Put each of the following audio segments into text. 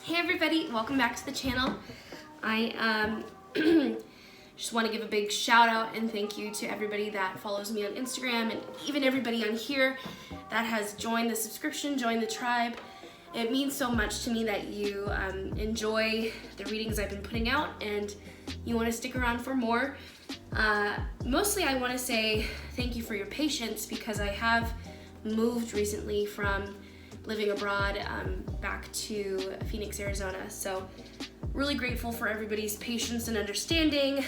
Hey everybody, welcome back to the channel. I just want to give a big shout out and thank you to everybody that follows me on Instagram and even everybody on here that has joined the subscription, joined the tribe. It means so much to me that you enjoy the readings I've been putting out and you want to stick around for more. Mostly I want to say thank you for your patience because I have moved recently from living abroad back to Phoenix, Arizona. So really grateful for everybody's patience and understanding.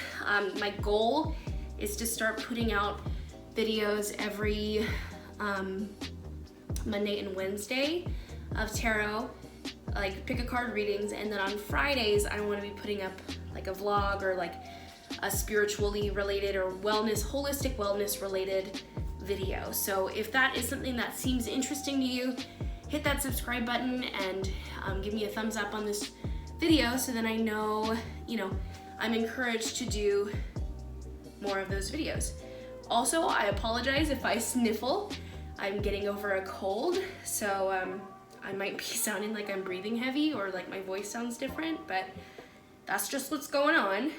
My goal is to start putting out videos every Monday and Wednesday of tarot, like pick a card readings, and then on Fridays I want to be putting up like a vlog or like a spiritually related or wellness, holistic wellness related video. So if that is something that seems interesting to you, hit that subscribe button and give me a thumbs up on this video so then I know, I'm encouraged to do more of those videos. Also, I apologize if I sniffle. I'm getting over a cold, so I might be sounding like I'm breathing heavy or like my voice sounds different, but that's just what's going on.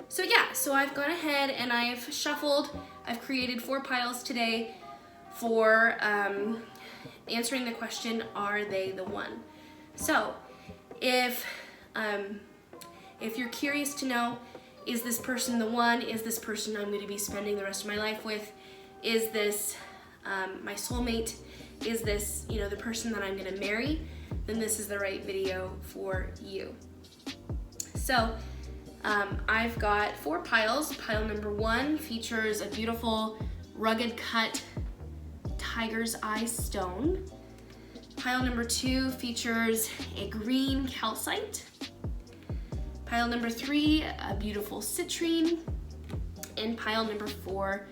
So I've gone ahead and I've shuffled. I've created 4 piles today for answering the question, are they the one? So if you're curious to know, is this person the one? Is this person I'm going to be spending the rest of my life with? Is this my soulmate? Is this, the person that I'm going to marry? Then this is the right video for you. So I've got 4 piles. Pile number 1 features a beautiful rugged cut tiger's eye stone. Pile number 2 features a green calcite. Pile number 3, a beautiful citrine. And pile number 4,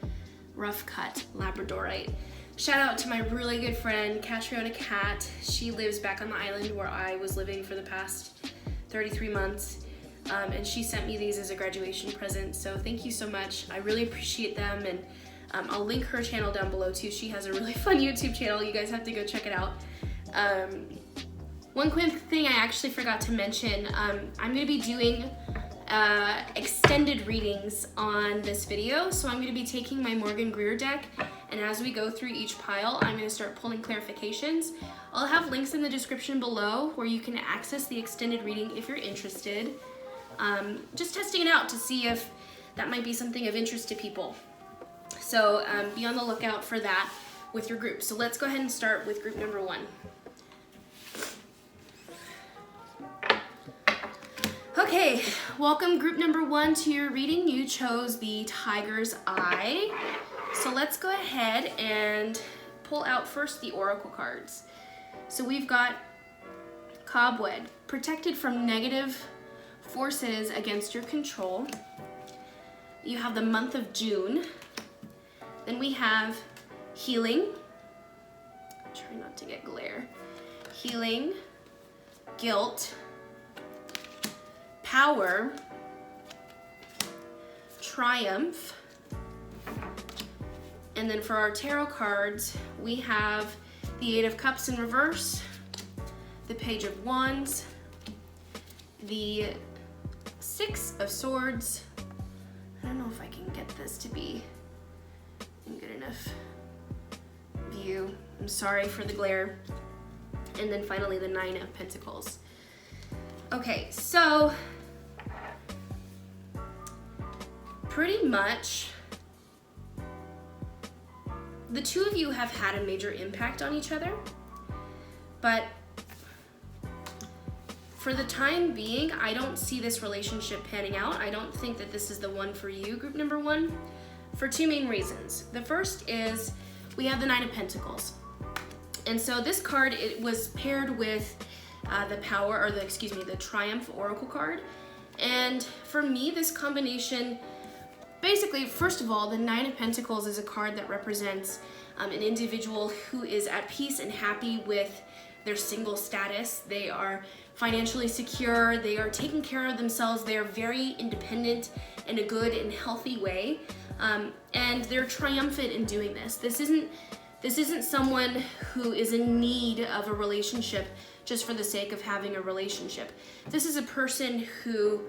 rough cut labradorite. Shout out to my really good friend, Catriona Cat. She lives back on the island where I was living for the past 33 months. And she sent me these as a graduation present. So thank you so much. I really appreciate them. And I'll link her channel down below too. She has a really fun YouTube channel. You guys have to go check it out. One quick thing I actually forgot to mention, I'm going to be doing extended readings on this video. So I'm going to be taking my Morgan Greer deck, and as we go through each pile, I'm going to start pulling clarifications. I'll have links in the description below where you can access the extended reading if you're interested. Just testing it out to see if that might be something of interest to people. So be on the lookout for that with your group. So let's go ahead and start with group number 1. Okay, welcome group number 1 to your reading. You chose the Tiger's Eye. So let's go ahead and pull out first the oracle cards. So we've got Cobweb, protected from negative forces against your control. You have the month of June. Then we have healing. Try not to get glare. Healing, guilt, power, triumph. And then for our tarot cards, we have the 8 of Cups in reverse, the Page of Wands, the 6 of Swords. I don't know if I can get this to be in good enough view. I'm sorry for the glare. And then finally the 9 of Pentacles. Okay, so pretty much the two of you have had a major impact on each other, but for the time being, I don't see this relationship panning out. I don't think that this is the one for you, group number 1, for 2 main reasons. The first is we have the 9 of Pentacles. And so this card, it was paired with the Triumph Oracle card. And for me, this combination, basically, first of all, the 9 of Pentacles is a card that represents an individual who is at peace and happy with their single status. They are financially secure, they are taking care of themselves, they are very independent in a good and healthy way, and they're triumphant in doing this. This isn't This isn't someone who is in need of a relationship just for the sake of having a relationship. This is a person who,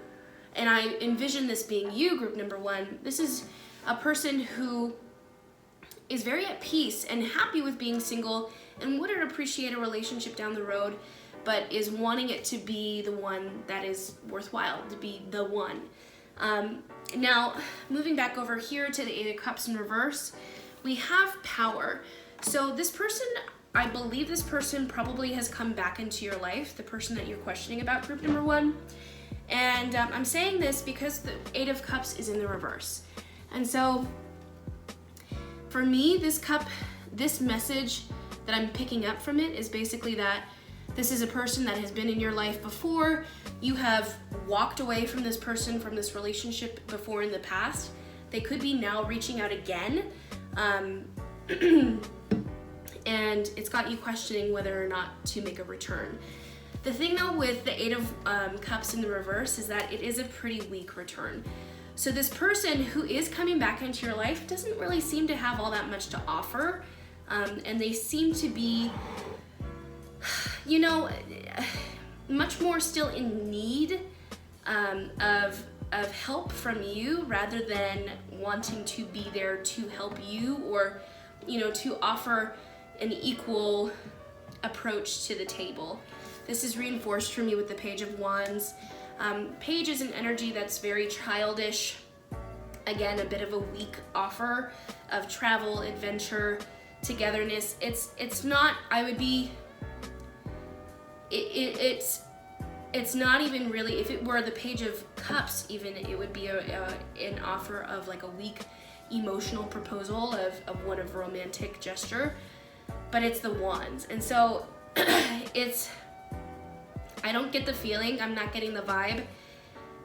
and I envision this being you, group number one, this is a person who is very at peace and happy with being single and wouldn't appreciate a relationship down the road, but is wanting it to be the one that is worthwhile, to be the one. Now, moving back over here to the Eight of Cups in reverse, we have power. So this person, I believe this person probably has come back into your life, the person that you're questioning about, group number one. And I'm saying this because the Eight of Cups is in the reverse. And so for me, this message that I'm picking up from it is basically that this is a person that has been in your life before. You have walked away from this person, from this relationship before in the past. They could be now reaching out again. And it's got you questioning whether or not to make a return. The thing though with the Eight of Cups in the reverse is that it is a pretty weak return. So this person who is coming back into your life doesn't really seem to have all that much to offer. And they seem to be, you know, much more still in need of help from you rather than wanting to be there to help you or, you know, to offer an equal approach to the table. This is reinforced for me with the Page of Wands. Page is an energy that's very childish. Again, a bit of a weak offer of travel, adventure, togetherness. It's not, I would be, it's not even really, if it were the Page of Cups even, it would be an offer of like a weak emotional proposal of one of romantic gesture, but it's the Wands. And so I don't get the feeling, I'm not getting the vibe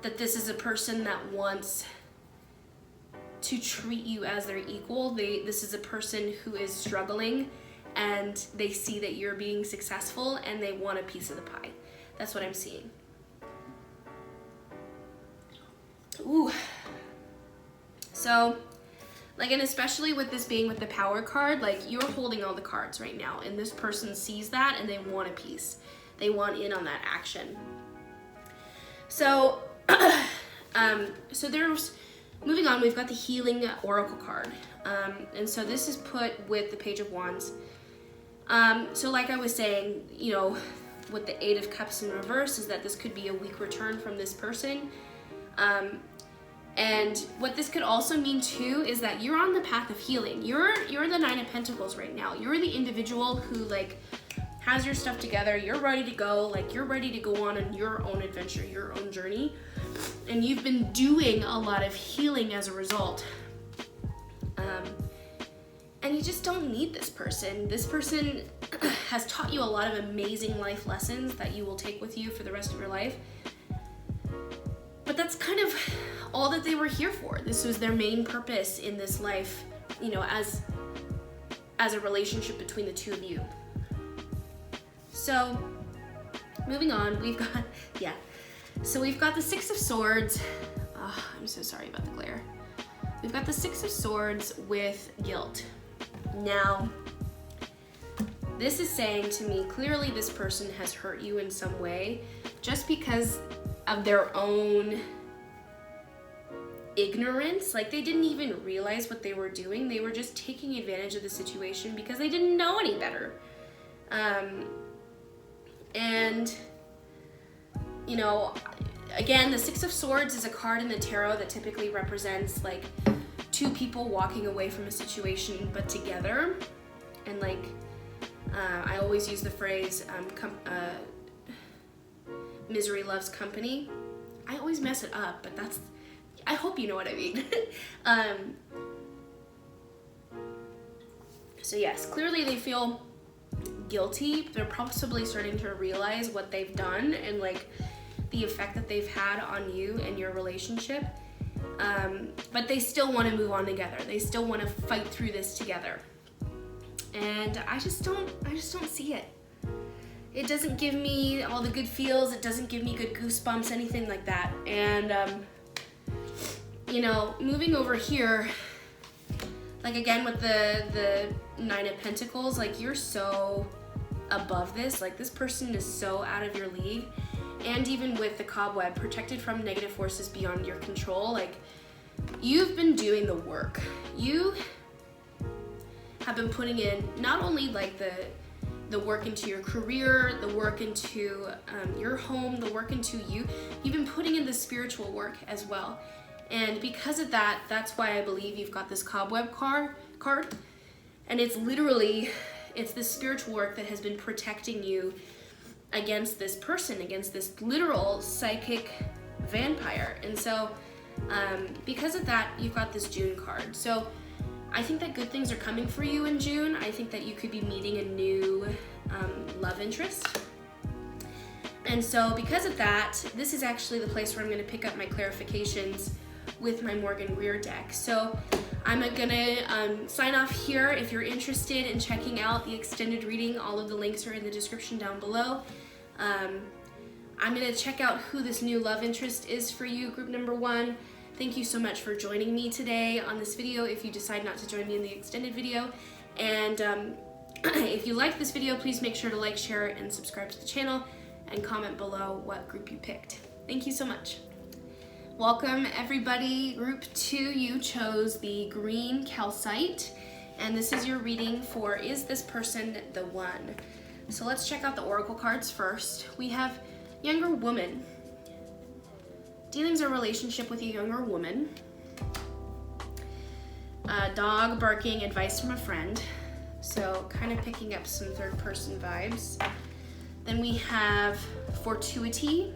that this is a person that wants to treat you as their equal. This is a person who is struggling and they see that you're being successful and they want a piece of the pie. That's what I'm seeing. Ooh. So, like, and especially with this being with the Power card, like you're holding all the cards right now and this person sees that and they want a piece. They want in on that action. So, so there's, moving on, we've got the Healing Oracle card. And so this is put with the Page of Wands. So like I was saying, you know, with the Eight of Cups in reverse is that this could be a weak return from this person. And what this could also mean too is that you're on the path of healing. You're the Nine of Pentacles right now. You're the individual who like has your stuff together. You're ready to go. Like you're ready to go on your own adventure, your own journey. And you've been doing a lot of healing as a result. And you just don't need this person. This person has taught you a lot of amazing life lessons that you will take with you for the rest of your life. But that's kind of all that they were here for. This was their main purpose in this life, you know, as a relationship between the two of you. So, moving on, we've got, yeah. So we've got the Six of Swords. Oh, I'm so sorry about the glare. We've got the Six of Swords with guilt. Now, this is saying to me, clearly this person has hurt you in some way just because of their own ignorance. Like they didn't even realize what they were doing. They were just taking advantage of the situation because they didn't know any better. And, you know, again, the Six of Swords is a card in the tarot that typically represents like two people walking away from a situation but together. And like, I always use the phrase, misery loves company. I always mess it up, but I hope you know what I mean. So yes, clearly they feel guilty. They're possibly starting to realize what they've done and like the effect that they've had on you and your relationship. But they still want to move on together. They still want to fight through this together. And I just don't see it. It doesn't give me all the good feels. It doesn't give me good goosebumps, anything like that. And, you know, moving over here, like again with the Nine of Pentacles, like you're so above this, like this person is so out of your league. And even with the cobweb, protected from negative forces beyond your control, like you've been doing the work. You have been putting in not only like the work into your career, the work into your home, the work into you've been putting in the spiritual work as well. And because of that, that's why I believe you've got this cobweb card. And it's literally, it's this spiritual work that has been protecting you against this person, against this literal psychic vampire. And so because of that, you've got this June card. So I think that good things are coming for you in June. I think that you could be meeting a new love interest. And so because of that, this is actually the place where I'm going to pick up my clarifications with my Morgan Greer deck. So I'm gonna sign off here. If you're interested in checking out the extended reading, all of the links are in the description down below. I'm gonna check out who this new love interest is for you, group number 1. Thank you so much for joining me today on this video if you decide not to join me in the extended video. And if you like this video, please make sure to like, share, and subscribe to the channel and comment below what group you picked. Thank you so much. Welcome everybody. Group 2, you chose the green calcite, and this is your reading for Is This Person the One? So let's check out the oracle cards first. We have younger woman. Dealings or relationship with a younger woman. Dog barking, advice from a friend. So kind of picking up some third person vibes. Then we have fortuity.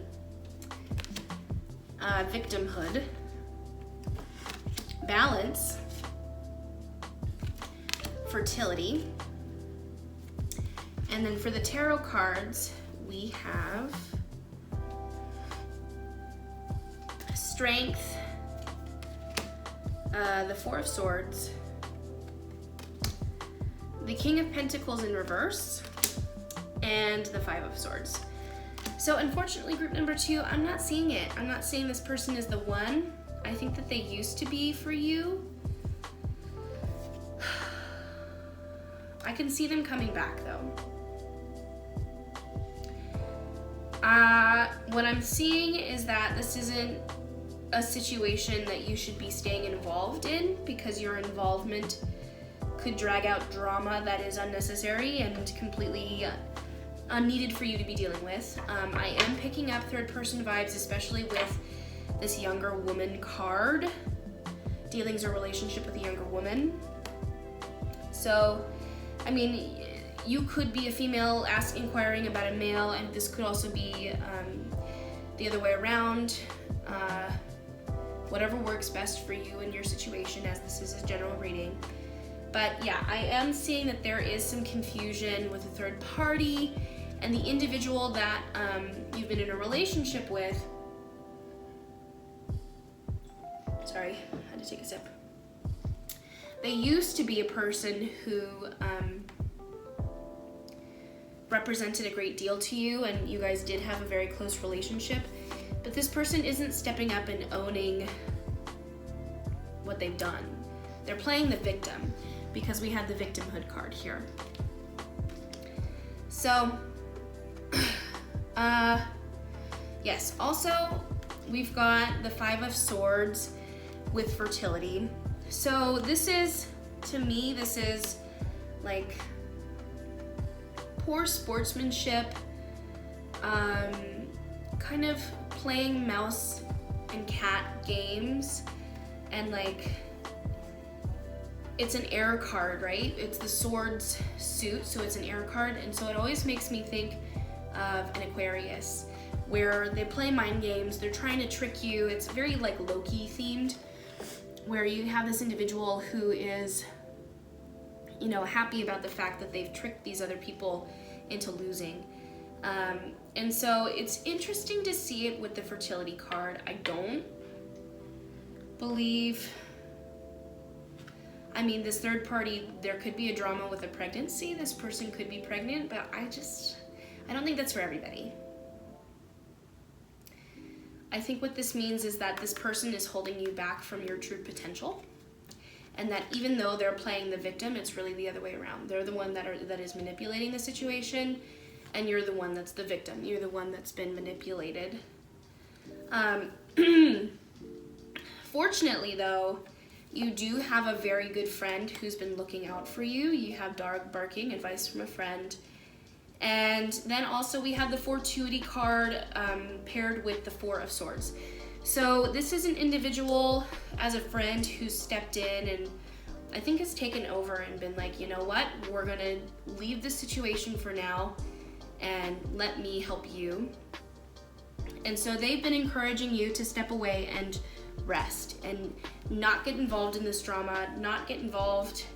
Victimhood, balance, fertility, and then for the tarot cards, we have strength, the Four of Swords, the King of Pentacles in reverse, and the Five of Swords. So unfortunately, group number 2, I'm not seeing it. I'm not saying this person is the one. I think that they used to be for you. I can see them coming back though. What I'm seeing is that this isn't a situation that you should be staying involved in, because your involvement could drag out drama that is unnecessary and completely unneeded for you to be dealing with. I am picking up third person vibes, especially with this younger woman card. Dealings or relationship with a younger woman. So, I mean, you could be a female inquiring about a male, and this could also be the other way around. Whatever works best for you in your situation, as this is a general reading. But yeah, I am seeing that there is some confusion with a third party, and the individual that you've been in a relationship with. Sorry, I had to take a sip. They used to be a person who represented a great deal to you, and you guys did have a very close relationship. But this person isn't stepping up and owning what they've done. They're playing the victim, because we had the victimhood card here. So, yes, also we've got the Five of Swords with fertility. So this is, to me, this is like poor sportsmanship, kind of playing mouse and cat games, and like, it's an air card, right? It's the swords suit, so it's an air card, and so it always makes me think of an Aquarius, where they play mind games, they're trying to trick you. It's very like Loki themed, where you have this individual who is, you know, happy about the fact that they've tricked these other people into losing. And so it's interesting to see it with the fertility card. I don't believe, I mean, this third party, there could be a drama with a pregnancy. This person could be pregnant, but I don't think that's for everybody. I think what this means is that this person is holding you back from your true potential. and that even though they're playing the victim, it's really the other way around. They're the one that is manipulating the situation, and you're the one that's the victim. You're the one that's been manipulated. Fortunately, though, you do have a very good friend who's been looking out for you. You have dog barking, advice from a friend. And then also we have the Fortuity card paired with the Four of Swords. So this is an individual as a friend who stepped in and I think has taken over and been like, you know what, we're gonna leave this situation for now and let me help you. And so they've been encouraging you to step away and rest and not get involved in this drama, not get involved,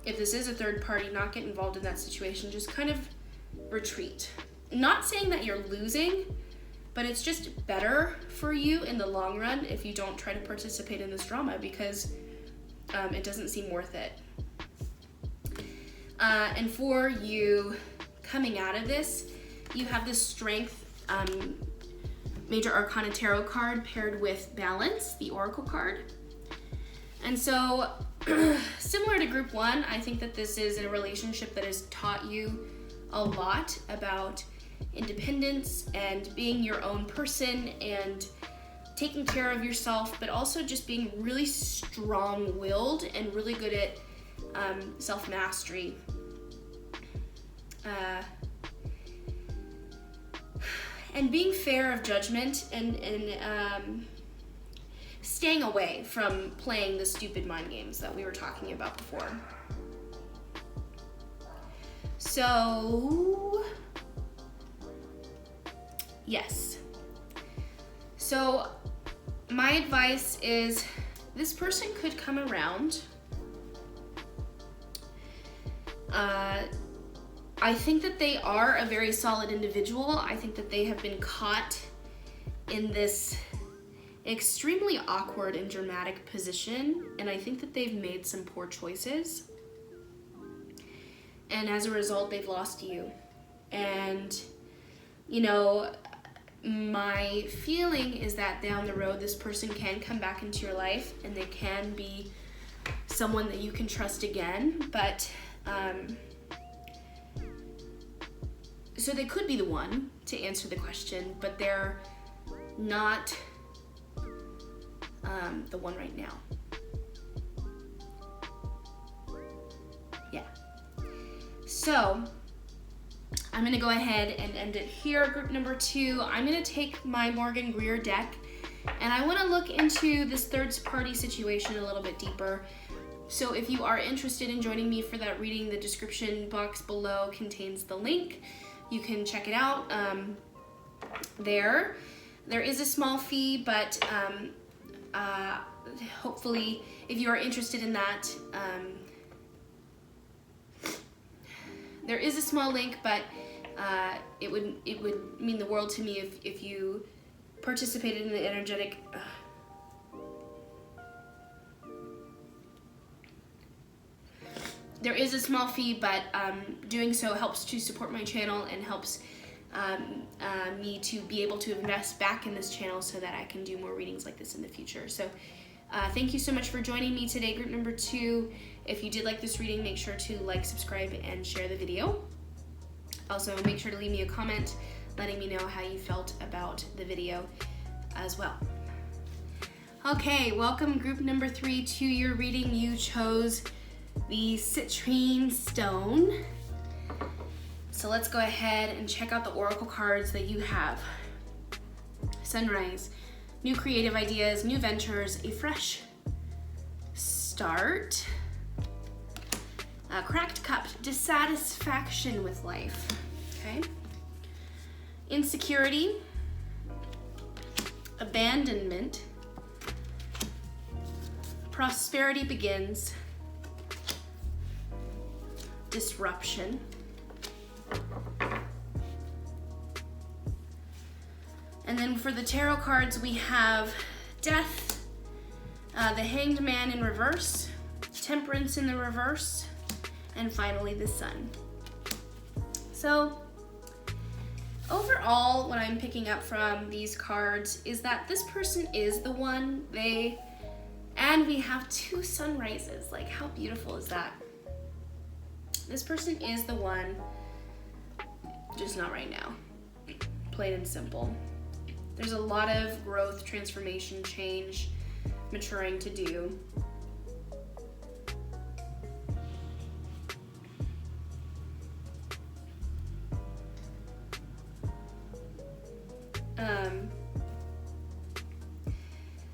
if this is a third party, not get involved in that situation, just kind of retreat. Not saying that you're losing, but it's just better for you in the long run if you don't try to participate in this drama because it doesn't seem worth it. And for you coming out of this, you have this Strength Major Arcana Tarot card paired with Balance, the Oracle card. And so, similar to Group 1, I think that this is a relationship that has taught you a lot about independence and being your own person and taking care of yourself, but also just being really strong-willed and really good at self-mastery. And being fair of judgment and staying away from playing the stupid mind games that we were talking about before. So, yes. So, my advice is this person could come around. I think that they are a very solid individual. I think that they have been caught in this extremely awkward and dramatic position, and I think that they've made some poor choices. And as a result, they've lost you. And, you know, my feeling is that down the road, this person can come back into your life and they can be someone that you can trust again. But, so they could be the one to answer the question, but they're not the one right now. Yeah. So, I'm going to go ahead and end it here. Group number 2, I'm going to take my Morgan Greer deck, and I want to look into this third party situation a little bit deeper. So if you are interested in joining me for that reading, the description box below contains the link. You can check it out there. There is a small fee, but hopefully if you are interested in that, there is a small link, but it would mean the world to me if you participated in the energetic. There is a small fee, but doing so helps to support my channel and helps me to be able to invest back in this channel so that I can do more readings like this in the future. So thank you so much for joining me today, group number 2. If you did like this reading, make sure to like, subscribe, and share the video. Also, make sure to leave me a comment letting me know how you felt about the video as well. Okay, welcome group number 3 to your reading. You chose the citrine stone. So let's go ahead and check out the oracle cards that you have. Sunrise, new creative ideas, new ventures, a fresh start. Cracked cup, dissatisfaction with life. Okay. Insecurity, abandonment, prosperity begins, disruption, and then for the tarot cards we have death, the hanged man in reverse, temperance in the reverse, and finally the sun. So overall, what I'm picking up from these cards is that this person is the one. They And we have 2 sunrises. Like, how beautiful is that? This person is the one, just not right now. Plain and simple. There's a lot of growth, transformation, change, maturing to do.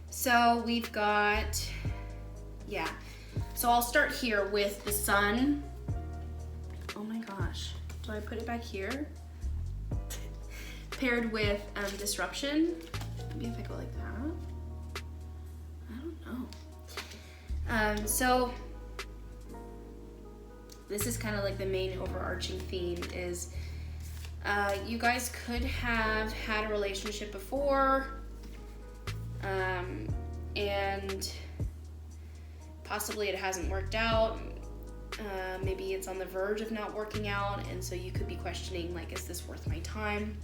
So we've got, yeah. So I'll start here with the sun. Oh my gosh, do I put it back here? Paired with disruption. Maybe if I go like that. I don't know. So this is kind of like the main overarching theme is you guys could have had a relationship before, and possibly it hasn't worked out. Maybe it's on the verge of not working out, and so you could be questioning, like, is this worth my time?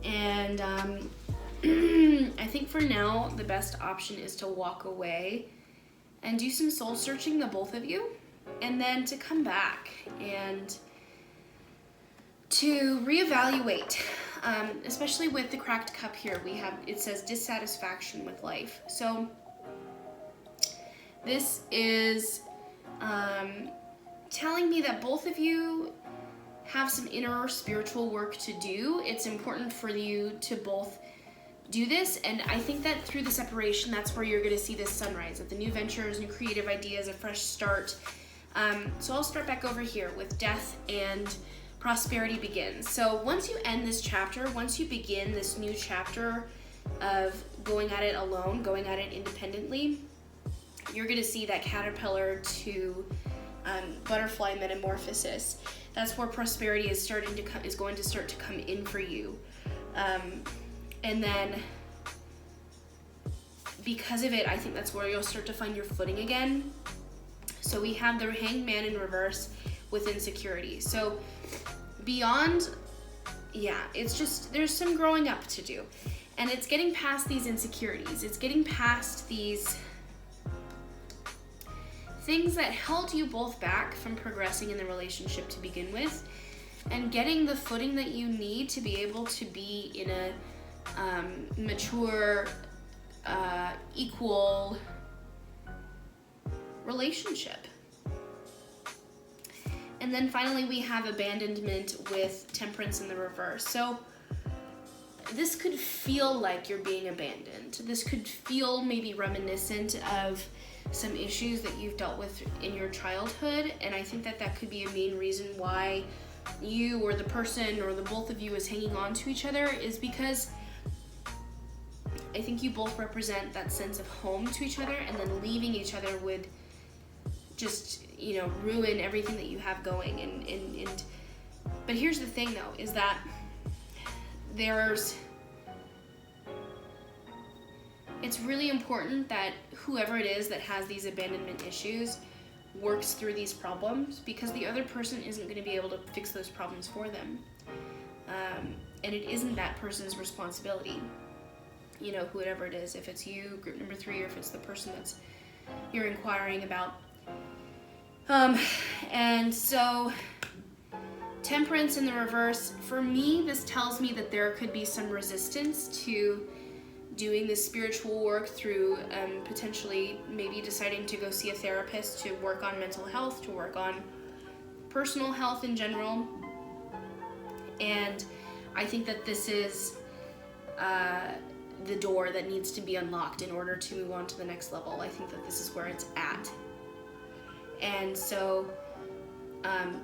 And I think for now, the best option is to walk away and do some soul searching, the both of you, and then to come back and to reevaluate. Especially with the cracked cup here, it says dissatisfaction with life. So this is telling me that both of you have some inner spiritual work to do. It's important for you to both do this, and I think that through the separation, that's where you're going to see this sunrise of the new ventures, new creative ideas, a fresh start. So I'll start back over here with death and prosperity begins. So once you end this chapter, once you begin this new chapter of going at it alone, going at it independently, you're going to see that caterpillar to butterfly metamorphosis. That's where prosperity is going to start to come in for you. And then because of it, I think that's where you'll start to find your footing again. So we have the Hanged Man in reverse with insecurity. So beyond, it's just, there's some growing up to do. And it's getting past these insecurities. It's getting past these things that held you both back from progressing in the relationship to begin with, and getting the footing that you need to be able to be in a mature, equal relationship. And then finally we have abandonment with temperance in the reverse. So this could feel like you're being abandoned. This could feel maybe reminiscent of some issues that you've dealt with in your childhood, and I think that that could be a main reason why you or the person or the both of you is hanging on to each other, is because I think you both represent that sense of home to each other, and then leaving each other would just, ruin everything that you have going. And but here's the thing though, is that it's really important that whoever it is that has these abandonment issues works through these problems, because the other person isn't going to be able to fix those problems for them. And it isn't that person's responsibility, whoever it is, if it's you, group number 3, or if it's the person that's you're inquiring about. And so temperance in the reverse, for me, this tells me that there could be some resistance to doing this spiritual work through potentially maybe deciding to go see a therapist to work on mental health, to work on personal health in general. And I think that this is the door that needs to be unlocked in order to move on to the next level. I think that this is where it's at. And so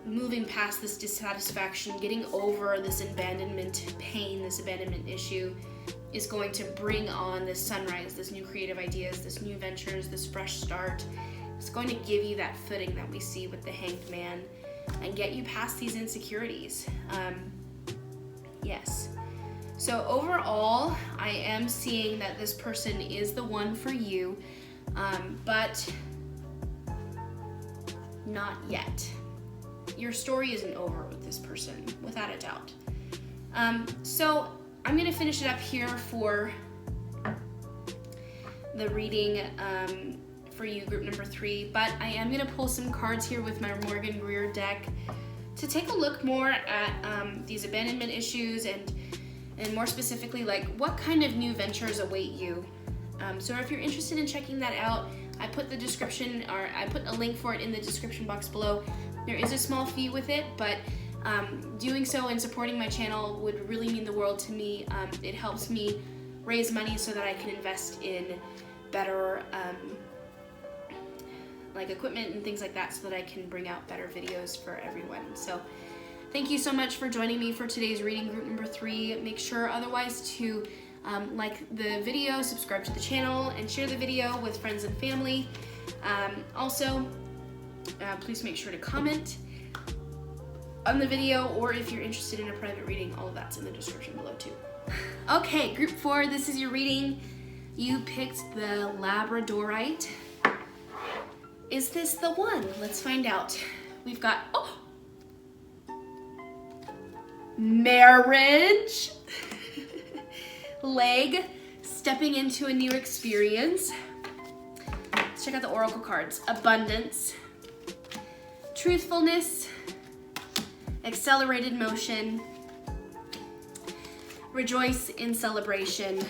moving past this dissatisfaction, getting over this abandonment pain, this abandonment issue, is going to bring on this sunrise, this new creative ideas, this new ventures, this fresh start. It's going to give you that footing that we see with the Hanged Man and get you past these insecurities. Yes. So overall, I am seeing that this person is the one for you, but not yet. Your story isn't over with this person, without a doubt. So I'm going to finish it up here for the reading for you, group number 3, but I am going to pull some cards here with my Morgan Greer deck to take a look more at these abandonment issues and more specifically, like, what kind of new ventures await you. So if you're interested in checking that out, I put a link for it in the description box below. There is a small fee with it, but doing so and supporting my channel would really mean the world to me. It helps me raise money so that I can invest in better like equipment and things like that, so that I can bring out better videos for everyone. So thank you so much for joining me for today's reading, group number 3. Make sure otherwise to like the video, subscribe to the channel, and share the video with friends and family. Also, please make sure to comment on the video, or if you're interested in a private reading, all of that's in the description below too. Okay, group 4, this is your reading. You picked the Labradorite. Is this the one? Let's find out. We've got, marriage, leg, stepping into a new experience. Let's check out the oracle cards. Abundance, truthfulness, accelerated motion, rejoice in celebration,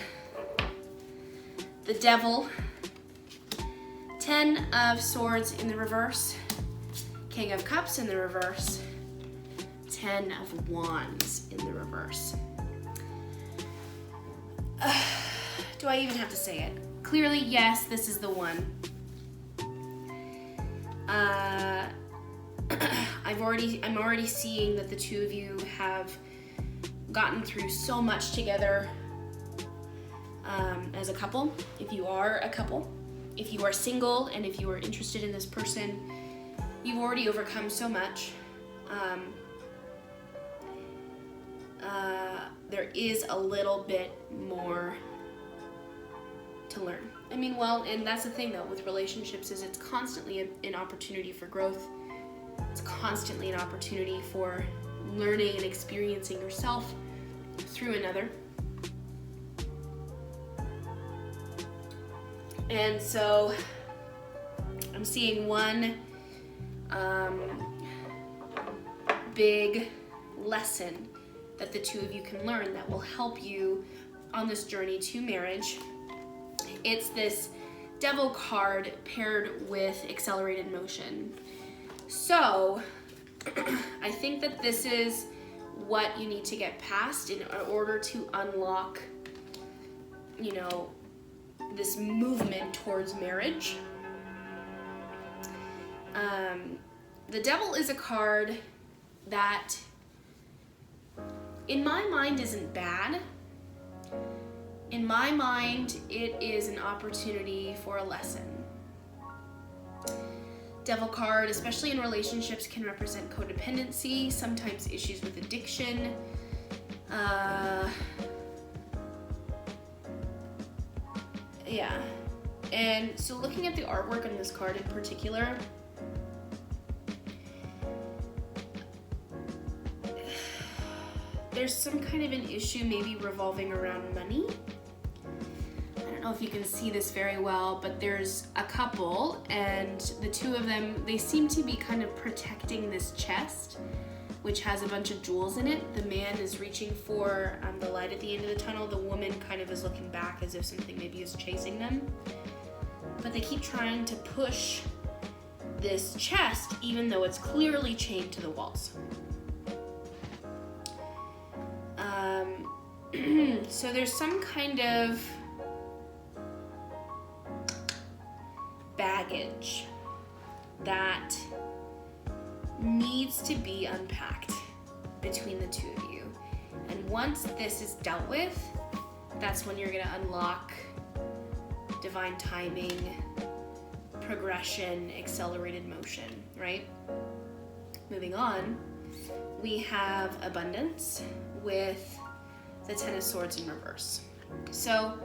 the devil, 10 of Swords in the reverse, King of Cups in the reverse, 10 of Wands in the reverse. Do I even have to say it? Clearly, yes, this is the one. I'm already seeing that the two of you have gotten through so much together as a couple. If you are a couple, if you are single, and if you are interested in this person, you've already overcome so much. There is a little bit more to learn. I mean, well, and that's the thing though with relationships, is it's constantly an opportunity for growth. It's constantly an opportunity for learning and experiencing yourself through another. And so I'm seeing one big lesson that the two of you can learn that will help you on this journey to marriage. It's this Devil card paired with accelerated motion. So I think that this is what you need to get past in order to unlock, you know, this movement towards marriage. The Devil is a card that, in my mind, isn't bad. In my mind, it is an opportunity for a lesson. Devil card, especially in relationships, can represent codependency, sometimes issues with addiction. Yeah. And so looking at the artwork on this card in particular, there's some kind of an issue maybe revolving around money. I don't know if you can see this very well, but there's a couple, and the two of them, they seem to be kind of protecting this chest, which has a bunch of jewels in it. The man is reaching for the light at the end of the tunnel. The woman kind of is looking back as if something maybe is chasing them. But they keep trying to push this chest, even though it's clearly chained to the walls. So there's some kind of baggage that needs to be unpacked between the two of you. And once this is dealt with, that's when you're gonna unlock divine timing, progression, accelerated motion, right? Moving on, we have abundance with the 10 of Swords in reverse. So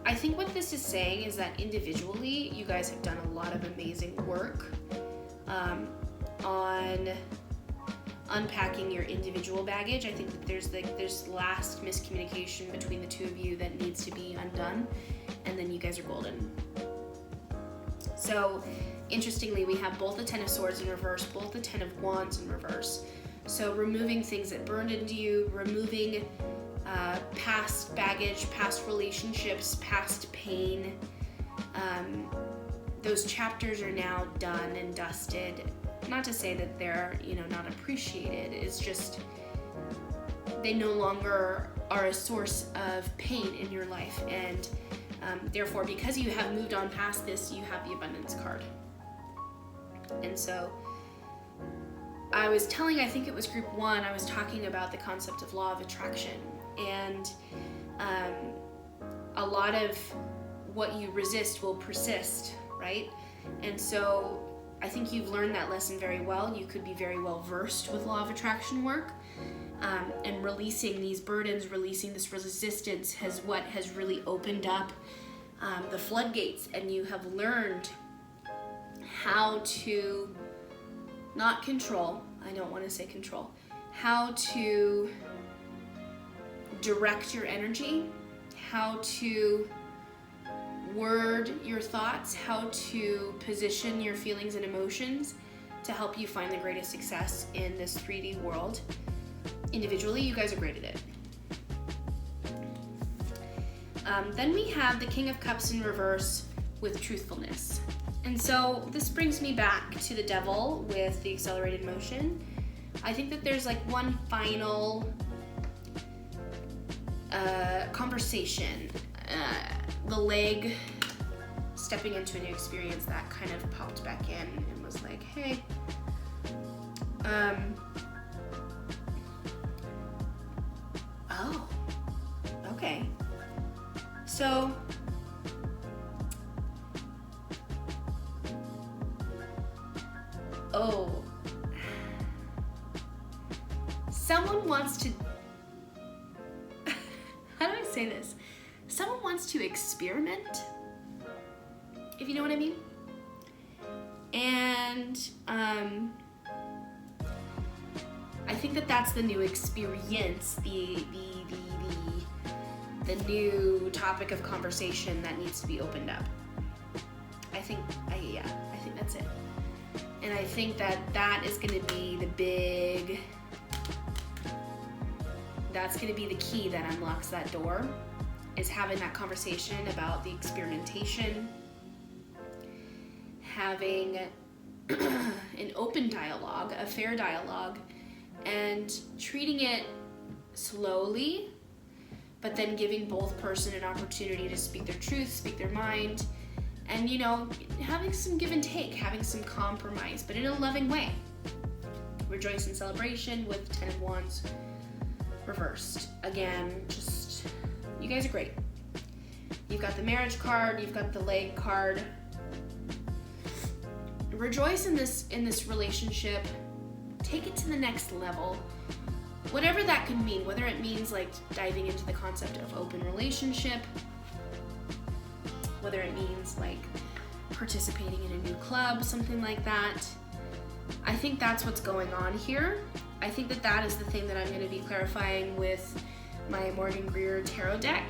I think what this is saying is that individually, you guys have done a lot of amazing work on unpacking your individual baggage. I think that there's last miscommunication between the two of you that needs to be undone, and then you guys are golden. So interestingly, we have both the Ten of Swords in reverse, both the Ten of Wands in reverse. So removing things that burned into you, removing past baggage, past relationships, past pain. Those chapters are now done and dusted. Not to say that they're, not appreciated. It's just they no longer are a source of pain in your life. And therefore, because you have moved on past this, you have the abundance card. And so I was telling, I think it was group 1, I was talking about the concept of law of attraction. And a lot of what you resist will persist, right? And so I think you've learned that lesson very well. You could be very well versed with law of attraction work, and releasing these burdens, releasing this resistance has really opened up the floodgates, and you have learned how to not control, I don't want to say control, how to direct your energy, how to word your thoughts, how to position your feelings and emotions to help you find the greatest success in this 3D world. Individually, you guys are great at it. Then we have the King of Cups in reverse with truthfulness. And so this brings me back to the Devil with the accelerated motion. I think that there's like one final conversation, the leg stepping into a new experience that kind of popped back in and was like, hey, oh, okay. So someone wants to how do I say this? Someone wants to experiment, if you know what I mean. And I think that that's the new experience, the new topic of conversation that needs to be opened up. I think that's it. And I think that is going to be that's going to be the key that unlocks that door, is having that conversation about the experimentation, having an open dialogue, a fair dialogue, and treating it slowly, but then giving both person an opportunity to speak their truth, speak their mind, and having some give and take, having some compromise, but in a loving way. Rejoice in celebration with 10 of Wands reversed. Again, just, you guys are great. You've got the marriage card, you've got the leg card. Rejoice in this relationship. Take it to the next level. Whatever that could mean, whether it means like diving into the concept of open relationship, whether it means like participating in a new club, something like that. I think that's what's going on here. I think that is the thing that I'm going to be clarifying with my Morgan Greer tarot deck.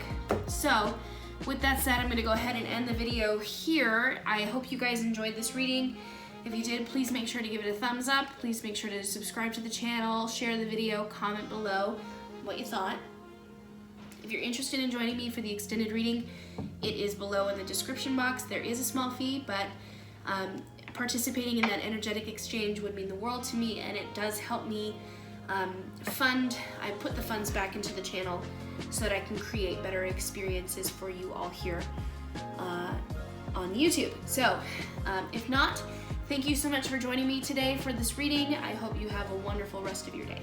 So with that said, I'm going to go ahead and end the video here. I hope you guys enjoyed this reading. If you did, please make sure to give it a thumbs up. Please make sure to subscribe to the channel, share the video, comment below what you thought. If you're interested in joining me for the extended reading, it is below in the description box. There is a small fee, but participating in that energetic exchange would mean the world to me, and it does help me I put the funds back into the channel so that I can create better experiences for you all here on YouTube. So if not, thank you so much for joining me today for this reading. I hope you have a wonderful rest of your day.